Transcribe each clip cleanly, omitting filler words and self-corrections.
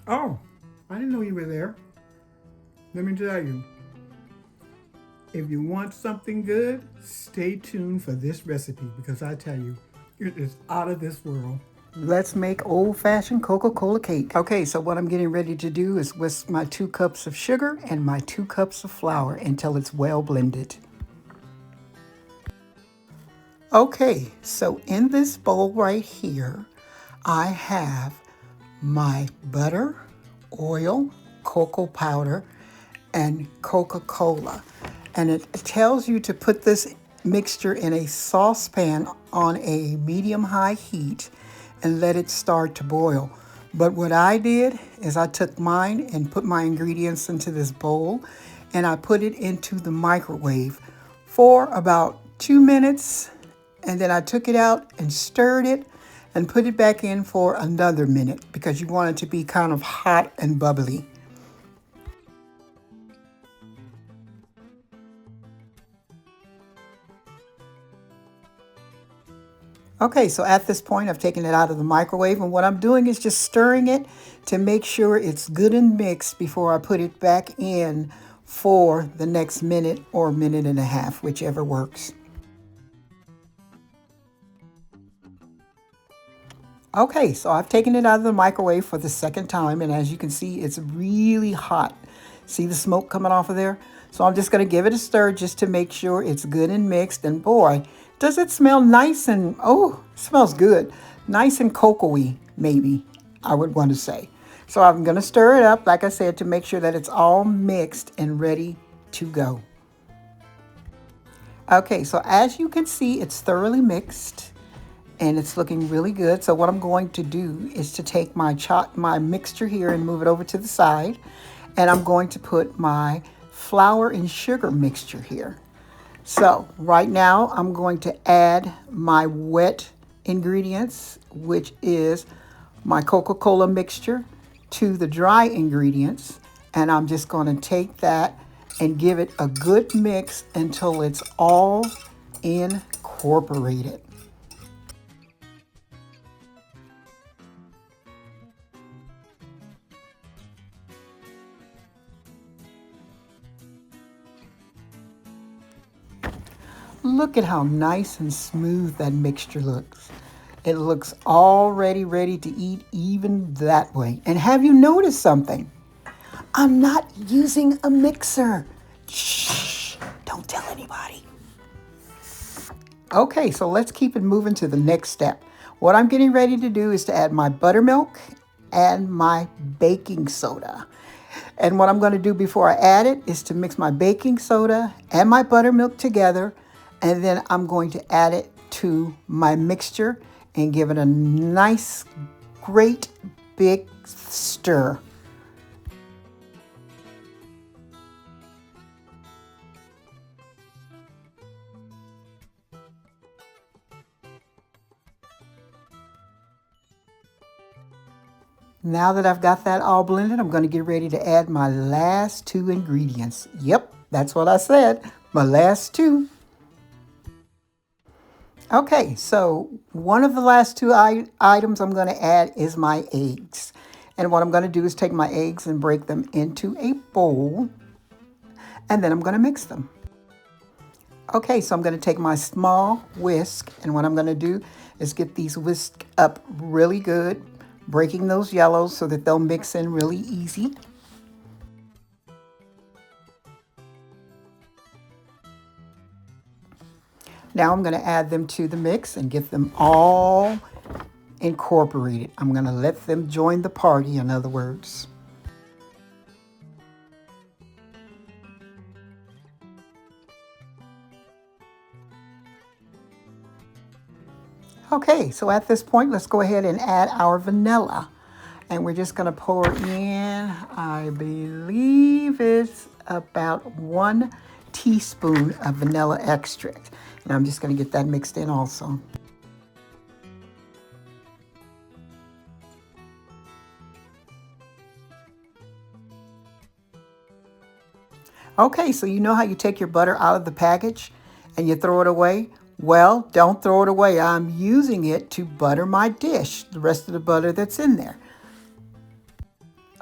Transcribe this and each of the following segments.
Oh, I didn't know you were there. Let me tell you, if you want something good, stay tuned for this recipe because I tell you, it is out of this world. Let's make old-fashioned Coca-Cola cake. Okay, so what I'm getting ready to do is whisk my 2 cups of sugar and my 2 cups of flour until it's well blended. Okay, so in this bowl right here, I have my butter, oil, cocoa powder, and Coca-Cola. And it tells you to put this mixture in a saucepan on a medium-high heat and let it start to boil. But what I did is I took mine and put my ingredients into this bowl and I put it into the microwave for about 2 minutes, and then I took it out and stirred it and put it back in for another minute because you want it to be kind of hot and bubbly. Okay, so at this point, I've taken it out of the microwave, and what I'm doing is just stirring it to make sure it's good and mixed before I put it back in for the next minute or minute and a half, whichever works. Okay, so I've taken it out of the microwave for the second time, and as you can see, it's really hot. See the smoke coming off of there? So I'm just going to give it a stir just to make sure it's good and mixed. And boy, does it smell nice and, oh, it smells good. Nice and cocoa-y, maybe, I would want to say. So I'm going to stir it up, like I said, to make sure that it's all mixed and ready to go. Okay, so as you can see, it's thoroughly mixed and it's looking really good. So what I'm going to do is to take my mixture here and move it over to the side. And I'm going to put my flour and sugar mixture here. So right now I'm going to add my wet ingredients, which is my Coca-Cola mixture, to the dry ingredients. And I'm just going to take that and give it a good mix until it's all incorporated. Look at how nice and smooth that mixture looks. It looks already ready to eat even that way. And have you noticed something? I'm not using a mixer. Shh, don't tell anybody. Okay, so let's keep it moving to the next step. What I'm getting ready to do is to add my buttermilk and my baking soda. And what I'm going to do before I add it is to mix my baking soda and my buttermilk together. And then I'm going to add it to my mixture and give it a nice, great big stir. Now that I've got that all blended, I'm going to get ready to add my last 2 ingredients. Yep, that's what I said, my last 2. Okay, so one of the last 2 items I'm going to add is my eggs. And what I'm going to do is take my eggs and break them into a bowl, and then I'm going to mix them. Okay, so I'm going to take my small whisk, and what I'm going to do is get these whisked up really good, breaking those yellows so that they'll mix in really easy. Now I'm going to add them to the mix and get them all incorporated. I'm going to let them join the party, in other words. Okay, so at this point, let's go ahead and add our vanilla. And we're just going to pour in, I believe it's about 1 teaspoon of vanilla extract. And I'm just going to get that mixed in also. Okay, so you know how you take your butter out of the package and you throw it away? Well, don't throw it away. I'm using it to butter my dish, the rest of the butter that's in there.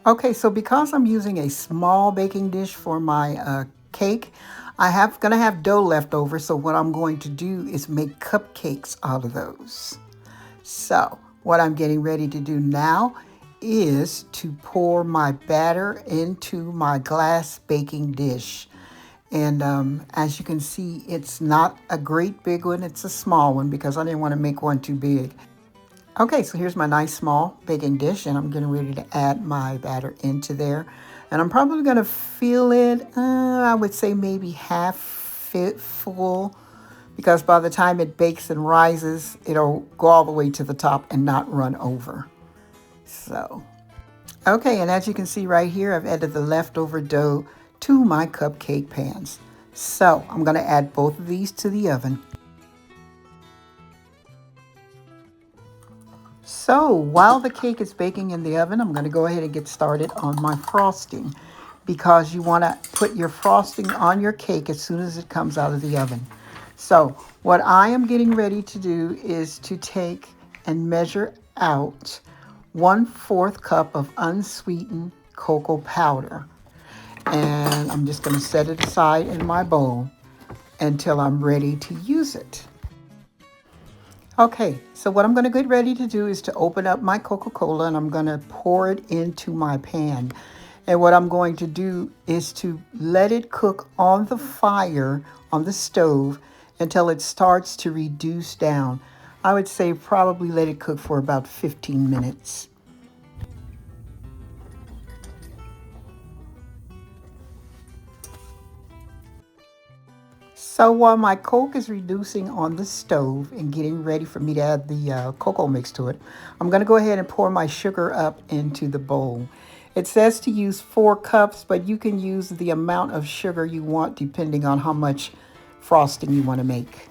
Okay, so because I'm using a small baking dish for my cake, gonna have dough left over. So what I'm going to do is make cupcakes out of those. So what I'm getting ready to do now is to pour my batter into my glass baking dish. And as you can see, it's not a great big one. It's a small one because I didn't want to make one too big. Okay, so here's my nice small baking dish, and I'm getting ready to add my batter into there. And I'm probably going to fill it, I would say maybe half fit full, because by the time it bakes and rises, it'll go all the way to the top and not run over. So, okay, and as you can see right here, I've added the leftover dough to my cupcake pans. So I'm going to add both of these to the oven. So while the cake is baking in the oven, I'm going to go ahead and get started on my frosting, because you want to put your frosting on your cake as soon as it comes out of the oven. So what I am getting ready to do is to take and measure out 1/4 cup of unsweetened cocoa powder. And I'm just going to set it aside in my bowl until I'm ready to use it. Okay, so what I'm going to get ready to do is to open up my Coca-Cola, and I'm going to pour it into my pan. And what I'm going to do is to let it cook on the fire on the stove until it starts to reduce down. I would say probably let it cook for about 15 minutes. So while my Coke is reducing on the stove and getting ready for me to add the cocoa mix to it, I'm going to go ahead and pour my sugar up into the bowl. It says to use 4 cups, but you can use the amount of sugar you want depending on how much frosting you want to make.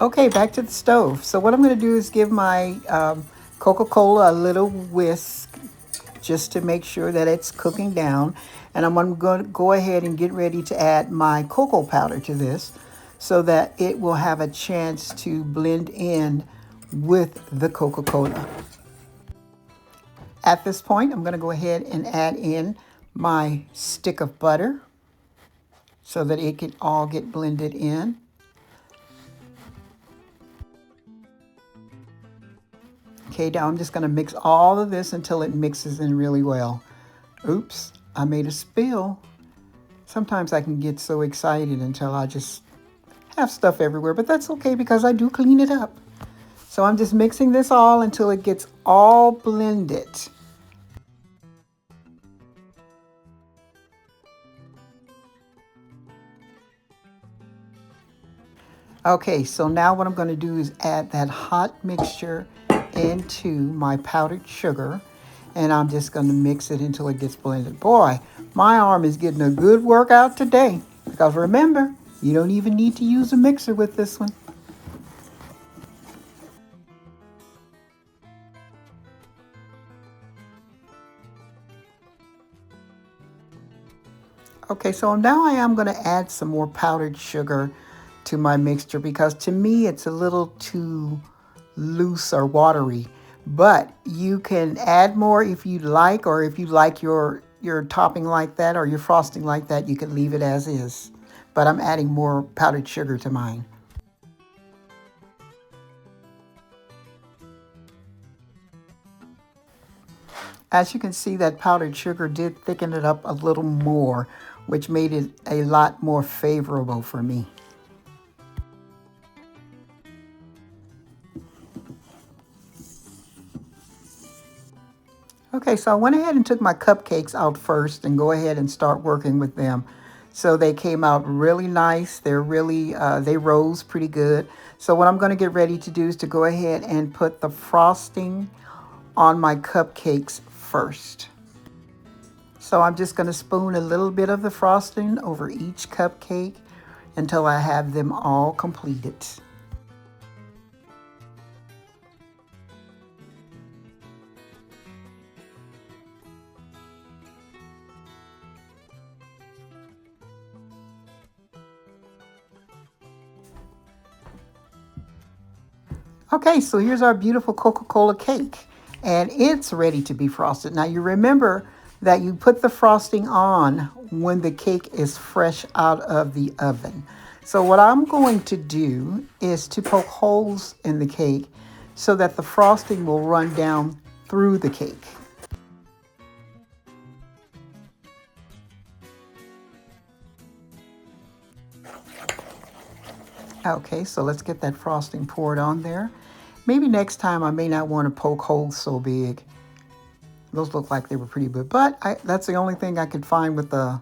Okay, back to the stove. So what I'm going to do is give my Coca-Cola a little whisk just to make sure that it's cooking down. And I'm going to go ahead and get ready to add my cocoa powder to this so that it will have a chance to blend in with the Coca-Cola. At this point, I'm going to go ahead and add in my stick of butter so that it can all get blended in. Okay, now I'm just going to mix all of this until it mixes in really well. Oops, I made a spill. Sometimes I can get so excited until I just have stuff everywhere, but that's okay because I do clean it up. So I'm just mixing this all until it gets all blended. Okay, so now what I'm going to do is add that hot mixture into my powdered sugar, and I'm just going to mix it until it gets blended. Boy, my arm is getting a good workout today, because remember, you don't even need to use a mixer with this one. Okay, so now I am going to add some more powdered sugar to my mixture, because to me it's a little too loose or watery. But you can add more if you'd like, or if you like your topping like that or your frosting like that, you can leave it as is. But I'm adding more powdered sugar to mine. As you can see, that powdered sugar did thicken it up a little more, which made it a lot more favorable for me. Okay, so I went ahead and took my cupcakes out first and go ahead and start working with them. So they came out really nice. They rose pretty good. So what I'm going to get ready to do is to go ahead and put the frosting on my cupcakes first. So I'm just going to spoon a little bit of the frosting over each cupcake until I have them all completed. Okay, so here's our beautiful Coca-Cola cake. and it's ready to be frosted. Now you remember that you put the frosting on when the cake is fresh out of the oven. So what I'm going to do is to poke holes in the cake so that the frosting will run down through the cake. Okay, so let's get that frosting poured on there. Maybe next time I may not want to poke holes so big. Those look like they were pretty good, but that's the only thing I could find with a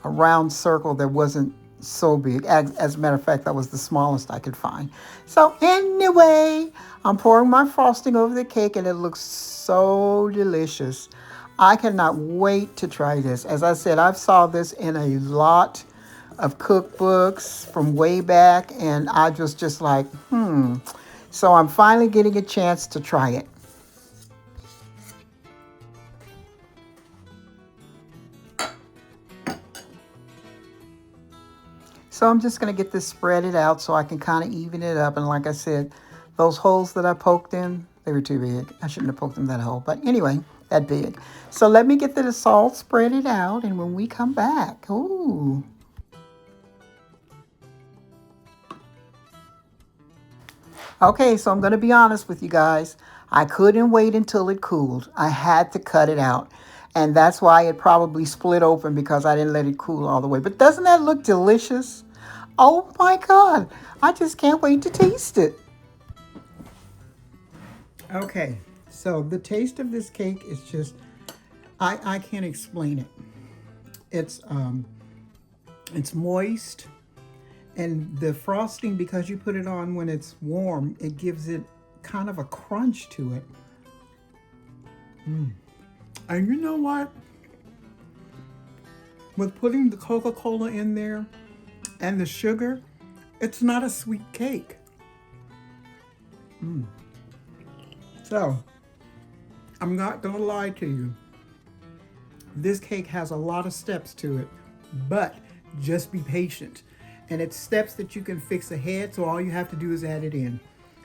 round circle that wasn't so big. As a matter of fact, that was the smallest I could find. So anyway, I'm pouring my frosting over the cake and it looks so delicious. I cannot wait to try this. As I said, I've saw this in a lot of cookbooks from way back, and I was just like, So I'm finally getting a chance to try it. So I'm just going to get this spreaded out so I can kind of even it up. And like I said, those holes that I poked in, they were too big. I shouldn't have poked them that hole. But anyway, that big. So let me get this all spread it out. And when we come back, ooh. Okay, so I'm going to be honest with you guys. I couldn't wait until it cooled. I had to cut it out. And that's why it probably split open, because I didn't let it cool all the way. But doesn't that look delicious? Oh my God, I just can't wait to taste it. Okay, so the taste of this cake is just, I can't explain it. It's moist, and the frosting, because you put it on when it's warm, it gives it kind of a crunch to it. And you know what? With putting the Coca-Cola in there and the sugar, it's not a sweet cake. So, I'm not gonna lie to you. This cake has a lot of steps to it, but just be patient. And it's steps that you can fix ahead, so all you have to do is add it in.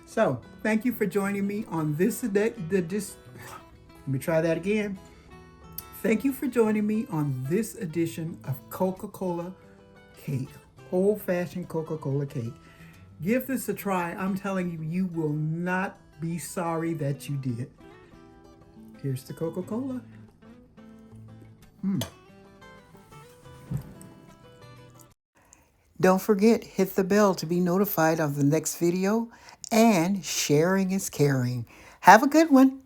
So, thank you for joining me on let me try that again. Thank you for joining me on this edition of Coca-Cola cake, old-fashioned Coca-Cola cake. Give this a try. I'm telling you, you will not be sorry that you did. Here's the Coca-Cola. Don't forget, hit the bell to be notified of the next video, and sharing is caring. Have a good one.